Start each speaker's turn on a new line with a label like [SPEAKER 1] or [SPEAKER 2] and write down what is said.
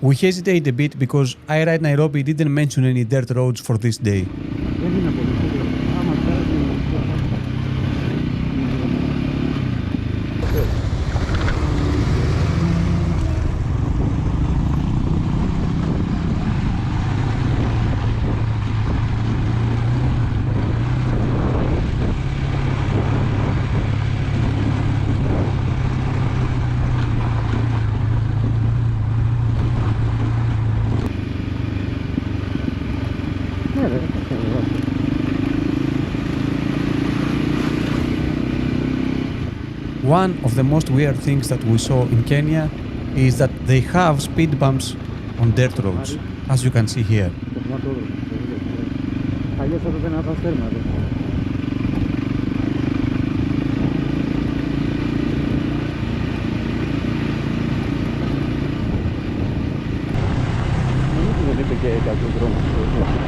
[SPEAKER 1] We hesitate a bit because iRide Nairobi didn't mention any dirt roads for this day.
[SPEAKER 2] Δεν είναι πολύ σίγουρο. Άμα πέρασε,
[SPEAKER 1] One of the most weird things that we saw in Kenya is that they have speed bumps on dirt roads, as you can see here.
[SPEAKER 2] Αλλιώς έπρεπε να τα στέλνω εδώ. Δεν είπε και κάποιος δρόμος.